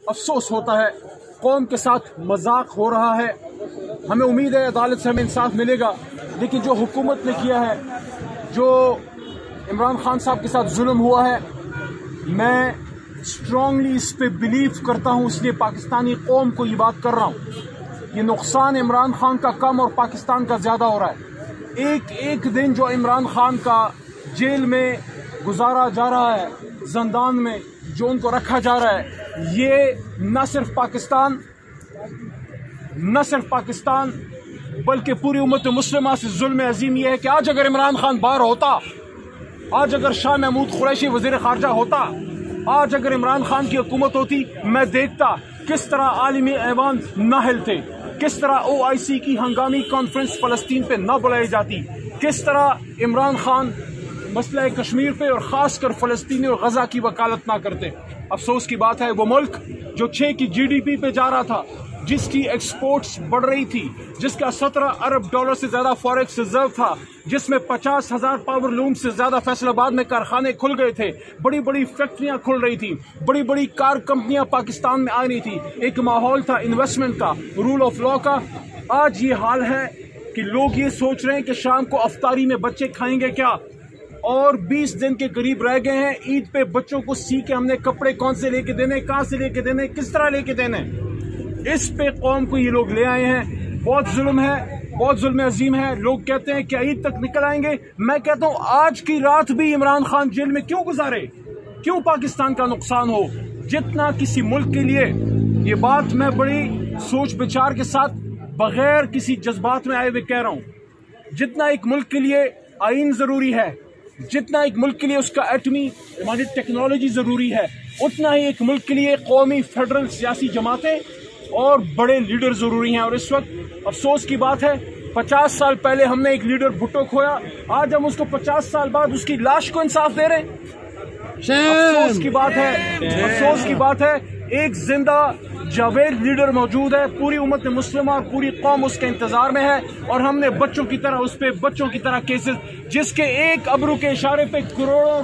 अफसोस होता है, कौम के साथ मजाक हो रहा है। हमें उम्मीद है अदालत से हमें इंसाफ मिलेगा, लेकिन जो हुकूमत ने किया है, जो इमरान खान साहब के साथ जुल्म हुआ है, मैं स्ट्रांगली इस पे बिलीव करता हूँ, इसलिए पाकिस्तानी कौम को ये बात कर रहा हूँ। ये नुकसान इमरान खान का कम और पाकिस्तान का ज़्यादा हो रहा है। एक एक दिन जो इमरान खान का जेल में गुजारा जा रहा है, ज़िंदान में जो उनको रखा जा रहा है, ये न सिर्फ पाकिस्तान बल्कि पूरी उम्मत मुस्लिमा से जुल्म अजीम ये है कि आज अगर इमरान खान बाहर होता, आज अगर शाह महमूद कुरैशी वज़ीर ख़ारजा होता, आज अगर इमरान खान की हुकूमत होती, मैं देखता किस तरह आलमी ऐवान न हिलते, किस तरह OIC की हंगामी कॉन्फ्रेंस फ़लस्तीन पे न बुलाई जाती, किस तरह इमरान खान मसला कश्मीर पे और ख़ास कर फ़लस्तीनी और गज़ा की वकालत ना करते। अफसोस की बात है, वो मुल्क जो 6 की GDP पे जा रहा था, जिसकी एक्सपोर्ट्स बढ़ रही थी, जिसका 17 अरब डॉलर से ज़्यादा फॉरेक्स रिजर्व था, जिसमें 50,000 पावर लूम से ज़्यादा फैसलाबाद में कारखाने खुल गए थे, बड़ी बड़ी फैक्ट्रियां खुल रही थी, बड़ी बड़ी कार कंपनियां पाकिस्तान में आ रही थी, एक माहौल था इन्वेस्टमेंट का, रूल ऑफ लॉ का। आज ये हाल है कि लोग ये सोच रहे हैं कि शाम को अफ्तारी में बच्चे खाएंगे क्या, और 20 दिन के करीब रह गए हैं ईद पे। बच्चों को सी के हमने कपड़े कौन से लेके देने, कहाँ से लेके देने, किस तरह लेके देने, इस पे कौम को ये लोग ले आए हैं। बहुत जुल्म है, बहुत जुल्म अजीम है। लोग कहते हैं कि ईद तक निकल आएंगे। मैं कहता हूँ आज की रात भी इमरान खान जेल में क्यों गुजारे, क्यों पाकिस्तान का नुकसान हो। जितना किसी मुल्क के लिए, ये बात मैं बड़ी सोच विचार के साथ बगैर किसी जज्बात में आए हुए कह रहा हूँ, जितना एक मुल्क के लिए आईन जरूरी है, जितना एक मुल्क के लिए उसका एटमी हमारी टेक्नोलॉजी जरूरी है, उतना ही एक मुल्क के लिए कौमी फेडरल सियासी जमातें और बड़े लीडर जरूरी हैं। और इस वक्त अफसोस की बात है, 50 साल पहले हमने एक लीडर भुट्टो खोया, आज हम उसको 50 साल बाद उसकी लाश को इंसाफ दे रहे हैं। अफसोस की बात है, एक जिंदा जावेद लीडर मौजूद है, पूरी उम्मत मुस्लिमा और पूरी कौम उसके इंतजार में है, और हमने बच्चों की तरह उस पे बच्चों की तरह केसेस, जिसके एक अब्रू के इशारे पे करोड़ों